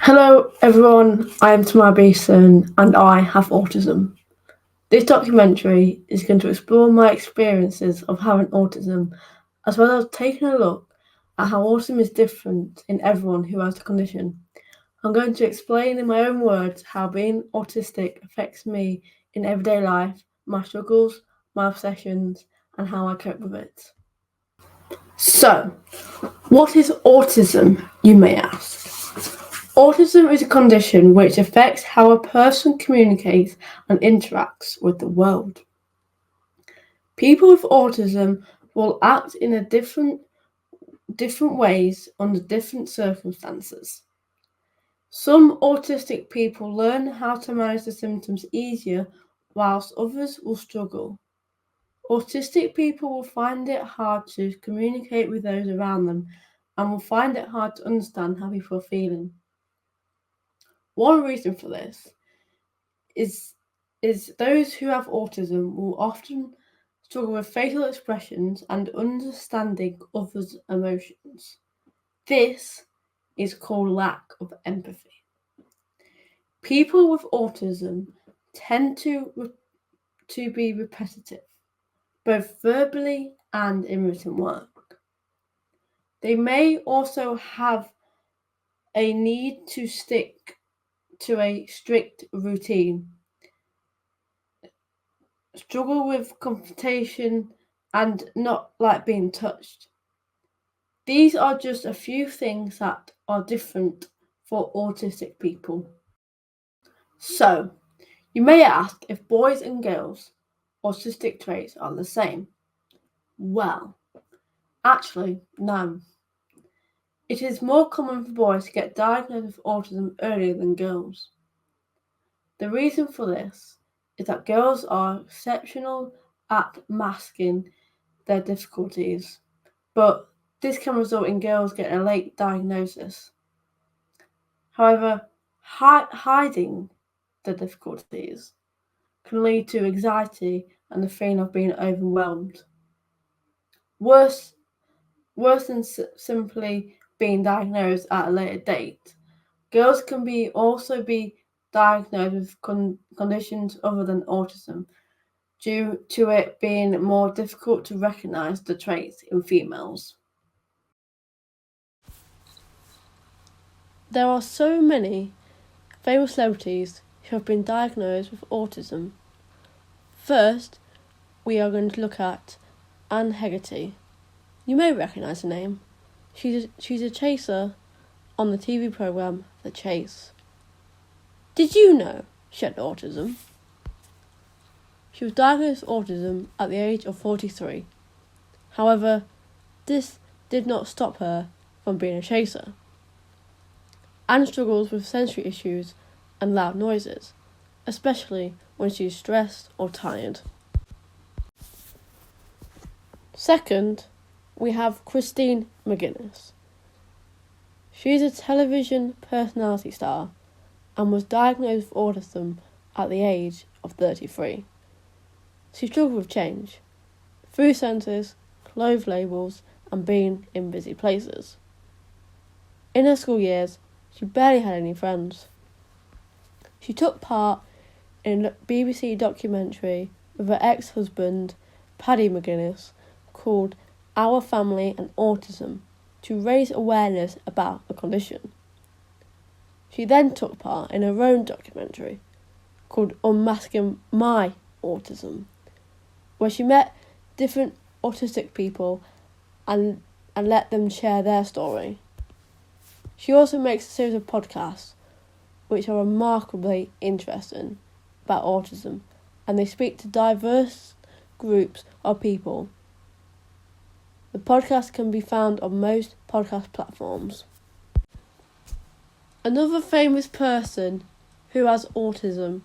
Hello everyone, I am Tamyra Beeston and I have autism. This documentary is going to explore my experiences of having autism, as well as taking a look at how autism is different in everyone who has the condition. I'm going to explain in my own words how being autistic affects me in everyday life, my struggles, my obsessions, and how I cope with it. So, what is autism, you may ask? Autism is a condition which affects how a person communicates and interacts with the world. People with autism will act in different ways under different circumstances. Some autistic people learn how to manage the symptoms easier, whilst others will struggle. Autistic people will find it hard to communicate with those around them and will find it hard to understand how people are feeling. One reason for this is those who have autism will often struggle with facial expressions and understanding others' emotions. This is called lack of empathy. People with autism tend to be repetitive, both verbally and in written work. They may also have a need to stick to a strict routine, struggle with confrontation, and not like being touched. These are just a few things that are different for autistic people. So, you may ask if boys and girls' autistic traits are the same. Well, actually, no. It is more common for boys to get diagnosed with autism earlier than girls. The reason for this is that girls are exceptional at masking their difficulties, but this can result in girls getting a late diagnosis. However, hiding the difficulties can lead to anxiety and the feeling of being overwhelmed. Worse than simply being diagnosed at a later date, girls can also be diagnosed with conditions other than autism, due to it being more difficult to recognise the traits in females. There are so many famous celebrities who have been diagnosed with autism. First, we are going to look at Anne Hegarty. You may recognise the name. She's a chaser on the TV programme The Chase. Did you know she had autism? She was diagnosed with autism at the age of 43. However, this did not stop her from being a chaser. Anne struggles with sensory issues and loud noises, especially when she is stressed or tired. Second, we have Christine McGuinness. She is a television personality star and was diagnosed with autism at the age of 33. She struggled with change, food senses, clothes labels, and being in busy places. In her school years, she barely had any friends. She took part in a BBC documentary with her ex-husband, Paddy McGuinness, called Our Family and Autism, to raise awareness about the condition. She then took part in her own documentary called Unmasking My Autism, where she met different autistic people and let them share their story. She also makes a series of podcasts which are remarkably interesting about autism, and they speak to diverse groups of people. The podcast can be found on most podcast platforms. Another famous person who has autism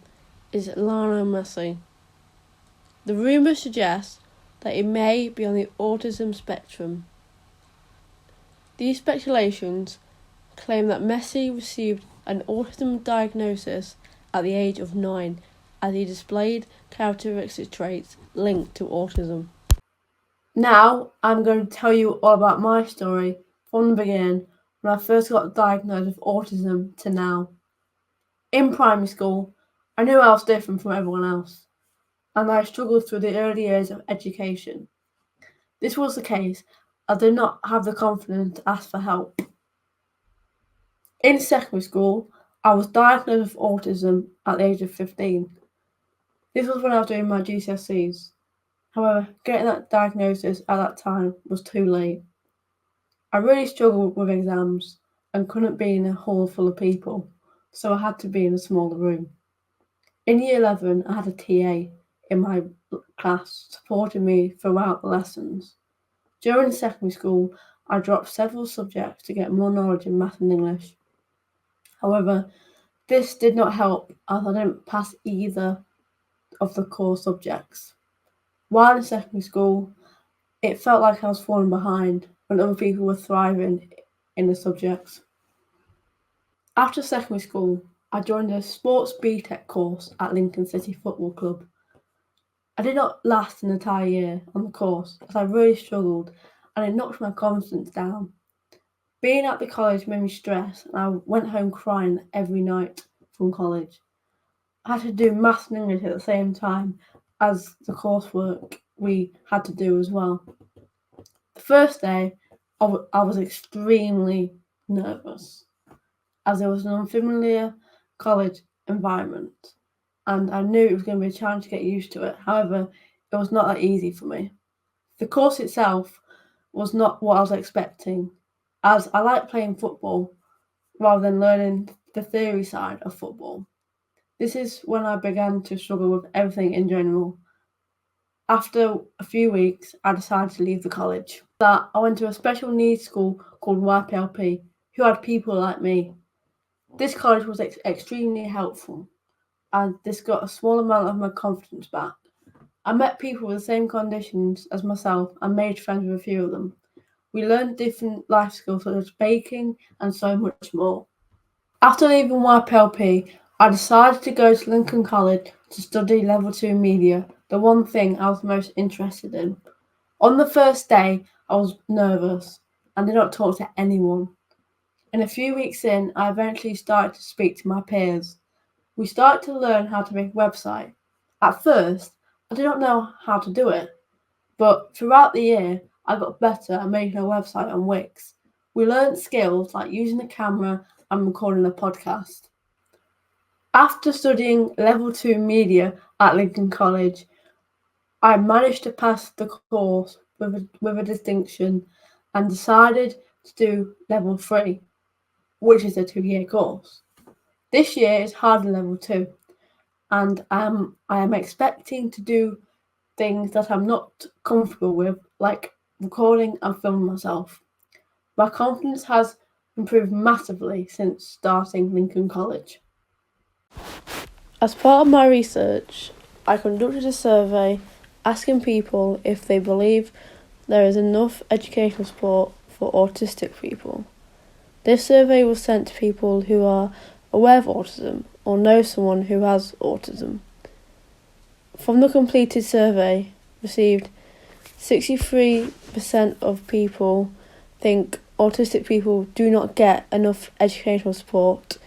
is Lionel Messi. The rumours suggest that he may be on the autism spectrum. These speculations claim that Messi received an autism diagnosis at the age of 9 as he displayed characteristic traits linked to autism. Now I'm going to tell you all about my story from the beginning when I first got diagnosed with autism to now. In primary school, I knew I was different from everyone else, and I struggled through the early years of education. This was the case. I did not have the confidence to ask for help. In secondary school, I was diagnosed with autism at the age of 15. This was when I was doing my GCSEs. However, getting that diagnosis at that time was too late. I really struggled with exams and couldn't be in a hall full of people, so I had to be in a smaller room. In year 11, I had a TA in my class supporting me throughout the lessons. During secondary school, I dropped several subjects to get more knowledge in math and English. However, this did not help as I didn't pass either of the core subjects. While in secondary school, it felt like I was falling behind when other people were thriving in the subjects. After secondary school, I joined a sports BTEC course at Lincoln City Football Club. I did not last an entire year on the course as I really struggled and it knocked my confidence down. Being at the college made me stressed and I went home crying every night from college. I had to do maths and English at the same time as the coursework we had to do as well. The first day, I was extremely nervous as it was an unfamiliar college environment and I knew it was going to be a challenge to get used to it. However, it was not that easy for me. The course itself was not what I was expecting, as I like playing football rather than learning the theory side of football. This is when I began to struggle with everything in general. After a few weeks, I decided to leave the college. I went to a special needs school called YPLP, who had people like me. This college was extremely helpful, and this got a small amount of my confidence back. I met people with the same conditions as myself and made friends with a few of them. We learned different life skills such as baking and so much more. After leaving YPLP, I decided to go to Lincoln College to study Level 2 Media, the one thing I was most interested in. On the first day, I was nervous and did not talk to anyone. And a few weeks in, I eventually started to speak to my peers. We started to learn how to make a website. At first, I did not know how to do it, but throughout the year, I got better at making a website on Wix. We learned skills like using a camera and recording a podcast. After studying Level 2 Media at Lincoln College, I managed to pass the course with a distinction and decided to do Level 3, which is a 2-year course. This year is harder than Level 2, and I am expecting to do things that I'm not comfortable with, like recording and filming myself. My confidence has improved massively since starting Lincoln College. As part of my research, I conducted a survey asking people if they believe there is enough educational support for autistic people. This survey was sent to people who are aware of autism or know someone who has autism. From the completed survey received, 63% of people think autistic people do not get enough educational support.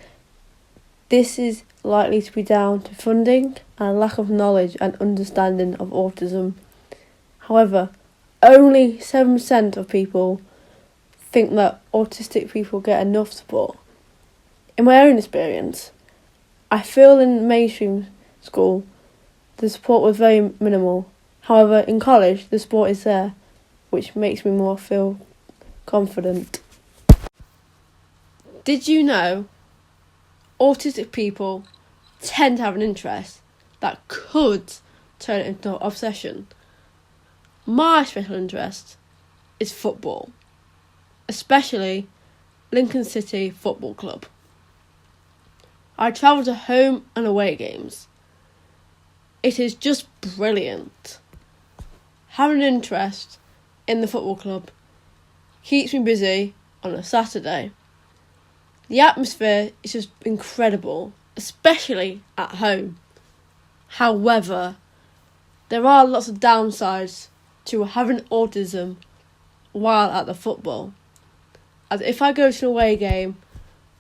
This is likely to be down to funding and a lack of knowledge and understanding of autism. However, only 7% of people think that autistic people get enough support. In my own experience, I feel in mainstream school the support was very minimal. However, in college the support is there, which makes me more feel confident. Did you know autistic people tend to have an interest that could turn into an obsession? My special interest is football, especially Lincoln City Football Club. I travel to home and away games. It is just brilliant. Having an interest in the football club keeps me busy on a Saturday. The atmosphere is just incredible, especially at home. However, there are lots of downsides to having autism while at the football. as if I go to an away game,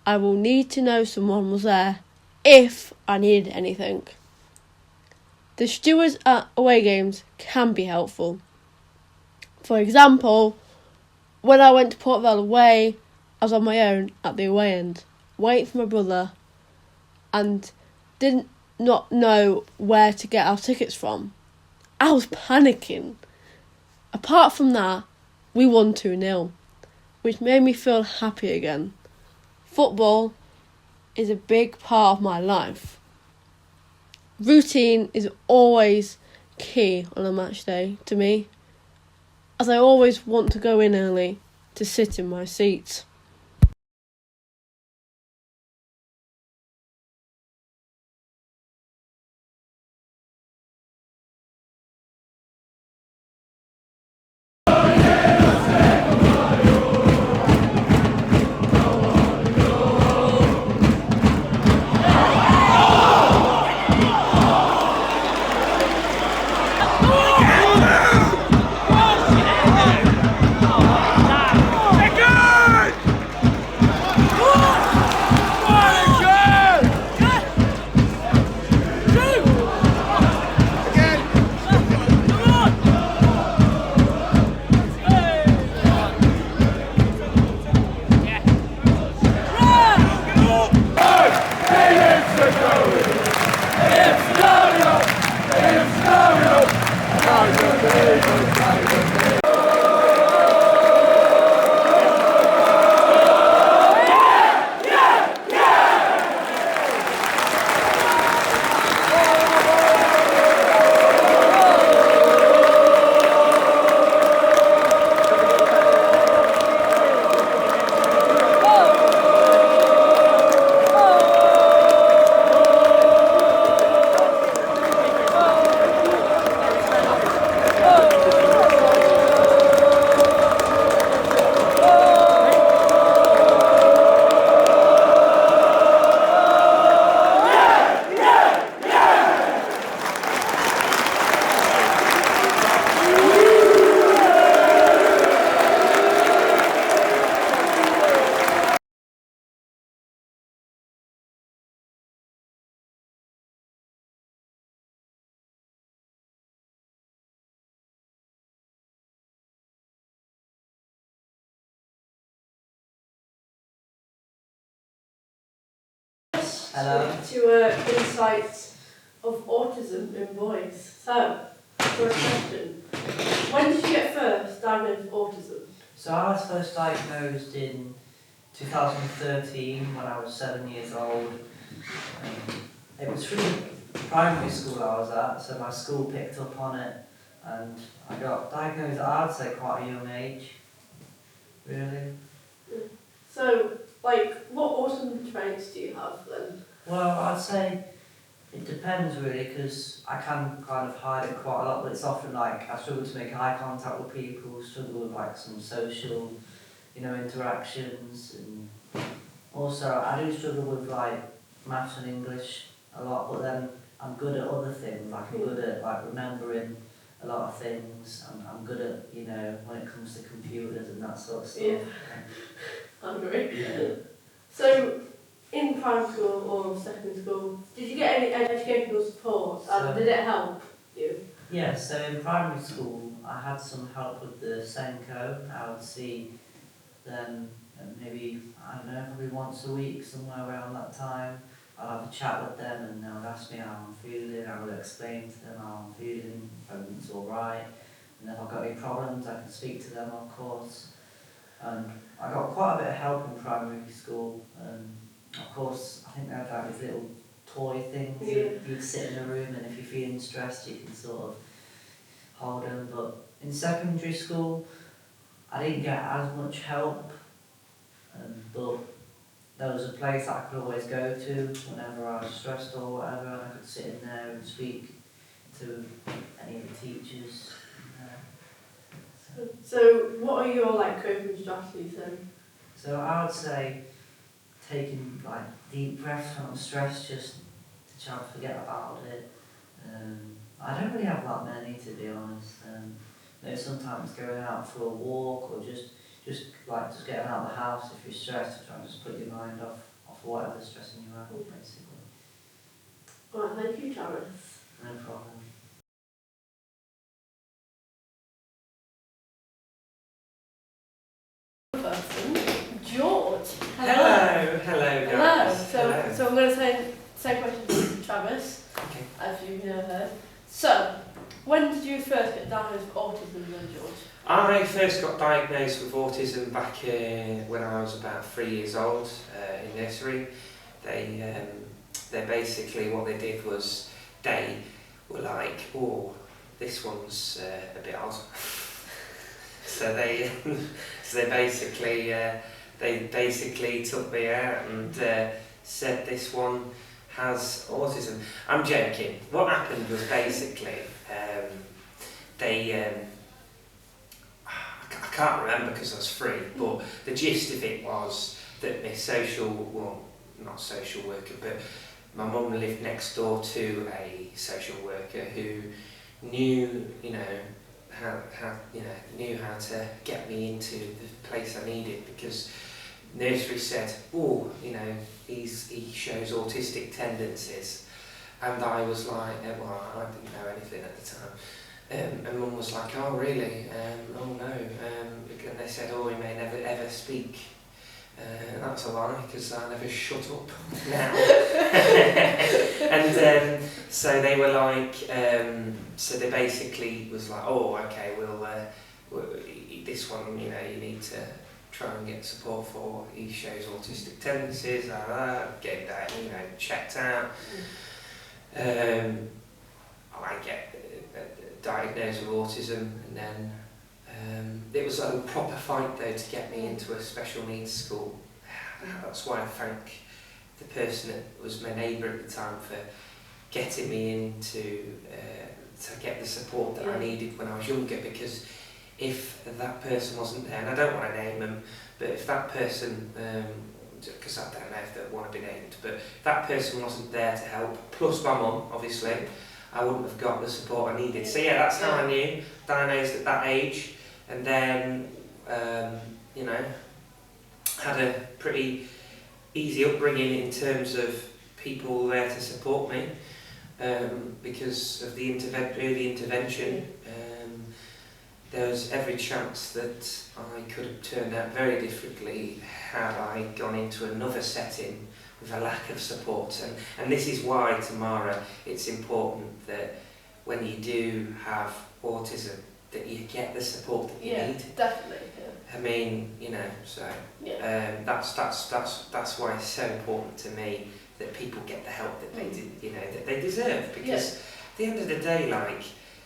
I will need to know someone was there if I needed anything. The stewards at away games can be helpful. For example, when I went to Port Vale away, I was on my own at the away end, waiting for my brother, and did not know where to get our tickets from. I was panicking. Apart from that, we won 2-0, which made me feel happy again. Football is a big part of my life. Routine is always key on a match day to me, as I always want to go in early to sit in my seat. Hello. To insights of autism in boys. So, first question. When did you get first diagnosed with autism? So I was first diagnosed in 2013 when I was 7 years old. It was through the primary school I was at, so my school picked up on it, and I got diagnosed at, I'd say, quite a young age, really. So, what autism traits do you have then? Well, I'd say it depends really, because I can kind of hide it quite a lot, but it's often like I struggle to make eye contact with people, struggle with like some social, interactions, and also I do struggle with like maths and English a lot, but then I'm good at other things, like I'm good at like remembering a lot of things, and I'm good at, when it comes to computers and that sort of stuff. Yeah. I agree. Yeah. So, in primary school or secondary school, did you get any educational support? Did it help you? Yeah, so in primary school I had some help with the Senko. I would see them maybe, I don't know, probably once a week, somewhere around that time. I'd have a chat with them and they would ask me how I'm feeling. I would explain to them how I'm feeling, if everything's alright. And if I've got any problems, I can speak to them, of course. And I got quite a bit of help in primary school. Of course, I think they had like these little toy things. Yeah. You'd sit in a room, and if you're feeling stressed, you can sort of hold them. But in secondary school, I didn't get as much help. But there was a place I could always go to whenever I was stressed or whatever, and I could sit in there and speak to any of the teachers. So what are your coping strategies then? So I would say taking deep breaths when I'm stressed, just to try to forget about it. I don't really have that many, to be honest. Sometimes going out for a walk or just just getting out of the house if you're stressed, try and just put your mind off whatever's stressing you out, basically. Well, thank you, Travis. No problem. George. Hello, guys. So I'm going to say questions to Travis, Okay. as you've heard. So, when did you first get diagnosed with autism then, George? I first got diagnosed with autism back when I was about 3 years old in nursery. They basically, what they did was they were like, oh, this one's a bit odd. So they basically took me out and said this one has autism. I'm joking. What happened was basically I can't remember because I was 3, but the gist of it was that my not social worker, but my mum lived next door to a social worker who knew, how to get me into the place I needed, because nursery said, oh, he shows autistic tendencies, and I was like, well, I didn't know anything at the time. And Mum was like, oh really? Oh no. And they said, oh, he may never ever speak. That's a lie, because I never shut up now. And so they were like, so they basically was like, oh, okay, we'll this one, you need to try and get support for. He shows autistic tendencies, get that, checked out. I get diagnosed with autism, and then it was a proper fight though to get me into a special needs school. That's why I thank the person that was my neighbour at the time for getting me into to get the support that I needed when I was younger, because if that person wasn't there, and I don't want to name them, but if that person, because I don't know if they want to be named, but if that person wasn't there to help, plus my mum, obviously, I wouldn't have got the support I needed. So yeah, that's how I knew, diagnosed at that age, and then, had a pretty easy upbringing in terms of people there to support me, because of the early intervention. There was every chance that I could have turned out very differently had I gone into another setting with a lack of support. And this is why, Tamyra, it's important that when you do have autism, that you get the support that you need. Definitely. I mean, so that's why it's so important to me that people get the help that they that they deserve, because at the end of the day,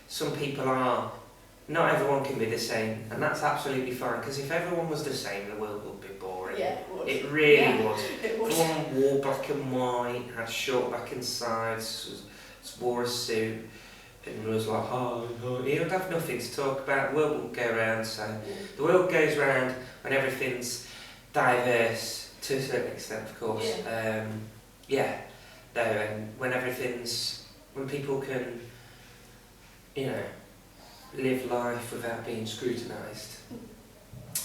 some people are. Not everyone can be the same, and that's absolutely fine, because if everyone was the same, the world would be boring. Yeah, it would. It really would. It would. Everyone wore black and white, had short back and sides, wore a suit, and was like, he would have nothing to talk about. The world wouldn't go round, so the world goes round when everything's diverse, to a certain extent, of course. And when people can, live life without being scrutinised.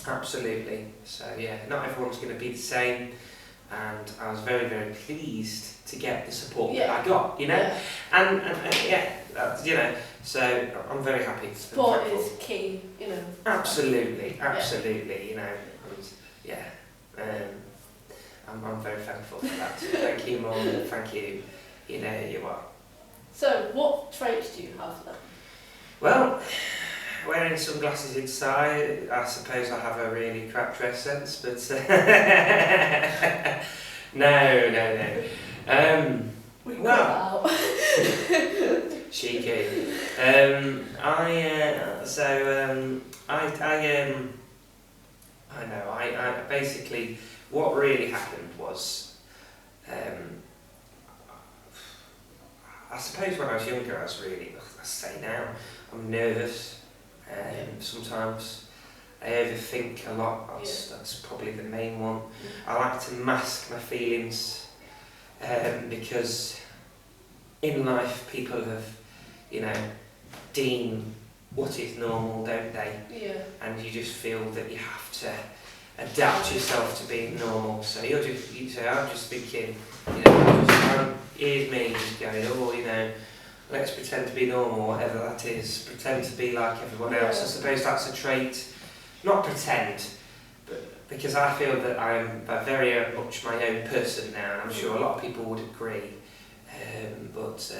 Absolutely. So not everyone's going to be the same, and I was very, very pleased to get the support that I got, and so I'm very happy. Support is key, Absolutely, I'm very thankful for that. So thank you, Mum, and thank you, you are. So, what traits do you have then? Well, wearing sunglasses inside, I suppose I have a really crap dress sense, but no. Cheeky. I basically, what really happened was, I suppose when I was younger, I was really, I say now, I'm nervous, sometimes I overthink a lot, that's probably the main one. I like to mask my feelings, because in life people have, deemed what is normal, don't they? Yeah. And you just feel that you have to adapt yourself to being normal. So I'm just thinking, here's me just going, oh, let's pretend to be normal, whatever that is. Pretend to be like everyone else. I suppose that's a trait, not pretend, but because I feel that I'm very much my own person now, and I'm sure a lot of people would agree. But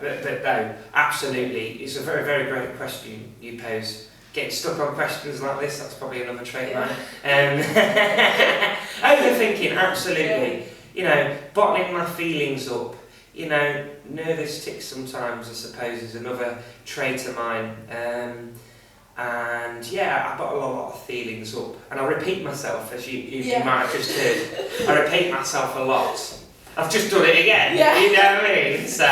no, absolutely. It's a very, very great question you pose. Getting stuck on questions like this, that's probably another trait of mine. Overthinking, absolutely. Bottling my feelings up. Nervous tics sometimes, I suppose, is another trait of mine. And yeah, I bottle a lot of feelings up. And I repeat myself, as you might have just heard. I repeat myself a lot. I've just done it again, you know what I mean? So,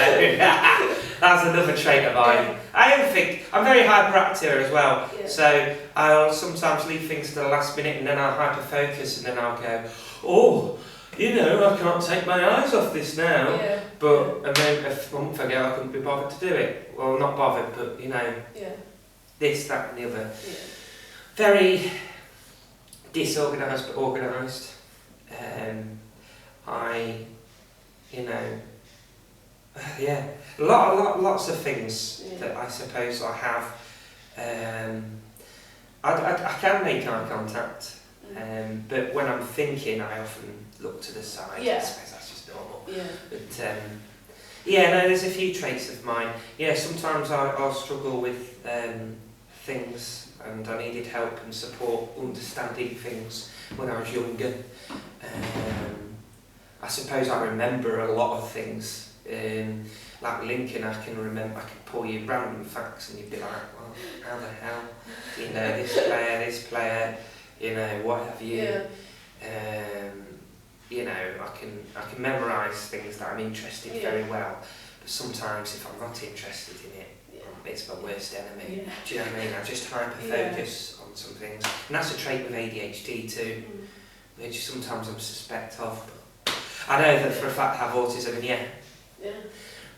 that's another trait of mine. I think I'm very hyperactive as well. So, I'll sometimes leave things to the last minute and then I'll hyper-focus and then I'll go, oh, I can't take my eyes off this now. But and then a month ago I couldn't be bothered to do it. Well, not bothered, but this, that and the other. Very disorganised but organised. Lots of things that I suppose I have. I can make eye contact, but when I'm thinking, I often look to the side. I suppose that's just normal. But there's a few traits of mine. Sometimes I'll struggle with things, and I needed help and support understanding things when I was younger. I suppose I remember a lot of things. Like Lincoln, I can pull you random facts and you'd be like, well, how the hell do you know this player, what have you? I can memorise things that I'm interested very well, but sometimes if I'm not interested in it, it's my worst enemy. Do you know what I mean? I just hyper-focus on some things. And that's a trait with ADHD too, which sometimes I'm suspect of. But I know that for a fact I have autism, and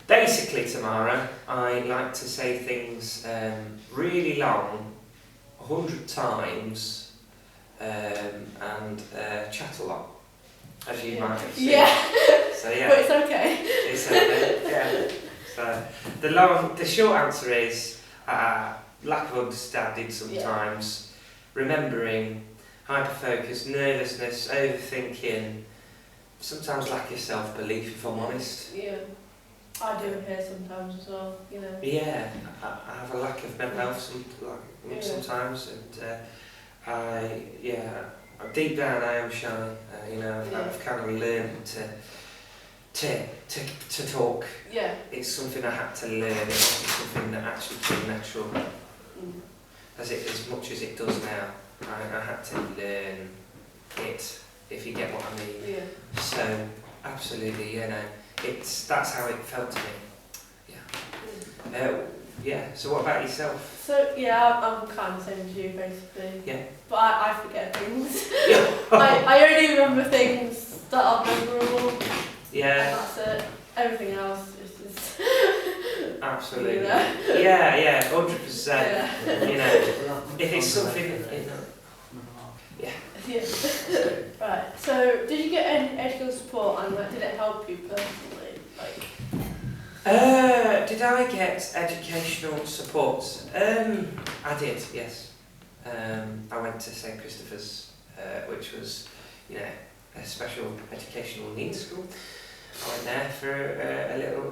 basically, Tamyra, I like to say things really long, 100 times, and chat a lot, as you might have seen. So but it's okay. It's okay, So the short answer is lack of understanding sometimes, remembering, hyper-focus, nervousness, overthinking, sometimes lack of self-belief, if I'm honest. I do here sometimes as well, Yeah, I have a lack of mental health sometimes, and deep down I am shy. I've kind of learned to talk. It's something I had to learn. It wasn't something that actually came natural, as much as it does now. I had to learn it, if you get what I mean. So absolutely, that's how it felt to me. So what about yourself? So I'm kind of the same as you basically. But I forget things. I only remember things that are memorable. And that's it. Everything else is just absolutely. 100%. If it's something Right. So, did you get any educational support, and did it help you personally? Did I get educational support? I did, yes. I went to St Christopher's, which was, a special educational needs school. I went there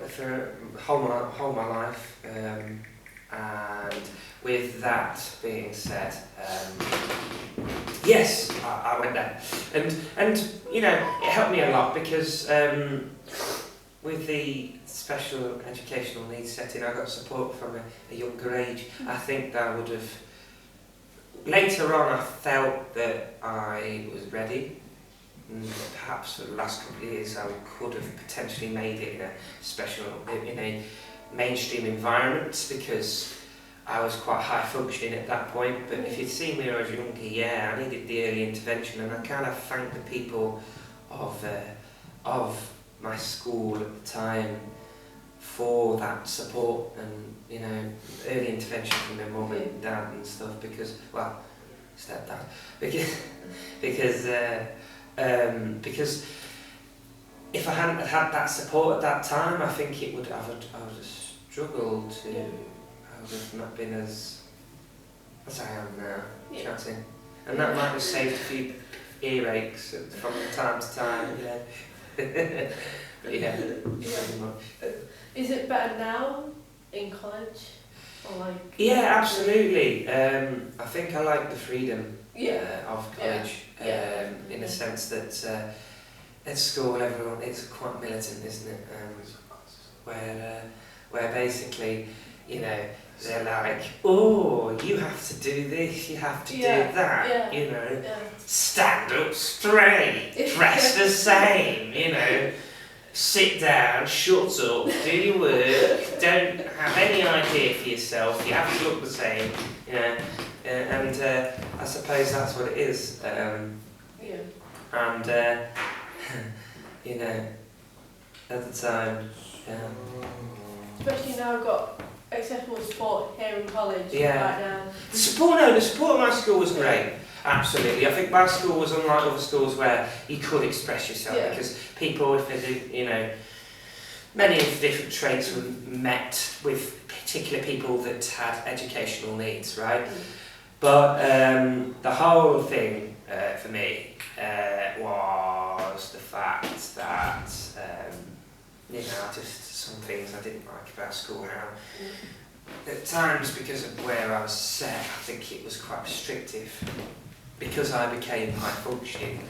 for whole my life, and with that being said, yes, I went there, and it helped me a lot because with the special educational needs setting, I got support from a younger age. I think that I would have later on. I felt that I was ready. Perhaps for the last couple of years, I could have potentially made it in a mainstream environment because I was quite high functioning at that point. But if you'd seen me when I was younger, I needed the early intervention, and I kind of thank the people of my school at the time for that support and, you know, early intervention from their mum and dad and stuff, because, well, stepdad, because if I hadn't had that support at that time, I think I would have struggled to, I would have not been as I am now, chatting. And that might have saved a few earaches from time to time, you know. But yeah, pretty much. Is it better now in college? Or like? Yeah, absolutely. I think I like the freedom of college, in a sense that at school it's quite militant, isn't it? Where basically, you know, they're like, oh, you have to do this, you have to do that, you know, stand up straight, dress the same, you know, sit down, shut up, do your work, don't have any idea for yourself, you have to look the same, you know, and I suppose that's what it is. And, you know, at the time, especially now I've got accessible support here in college right now. The support at my school was great. Absolutely. I think my school was unlike other schools where you could express yourself because people, if they did, you know, many of the different traits were met with particular people that had educational needs, right? But the whole thing for me was the fact that, you know, just some things I didn't like about school, how at times, because of where I was set, I think it was quite restrictive. Because I became high functioning,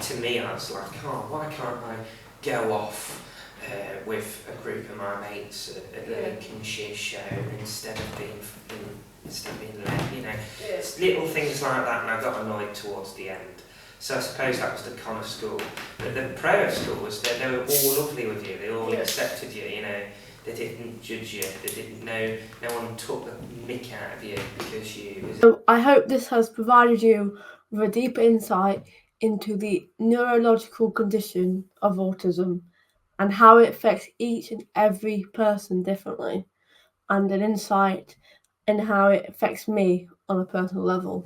to me I was like, oh, why can't I go off with a group of my mates at the Lincolnshire show instead of being led, you know, little things like that, and I got annoyed towards the end. So I suppose that was the con of school. But the pro of school was that they were all lovely with you, they all accepted you, you know, they didn't judge you, they didn't know, no one took the mick out of you because you was... So I hope this has provided you with a deeper insight into the neurological condition of autism and how it affects each and every person differently, and an insight in how it affects me on a personal level.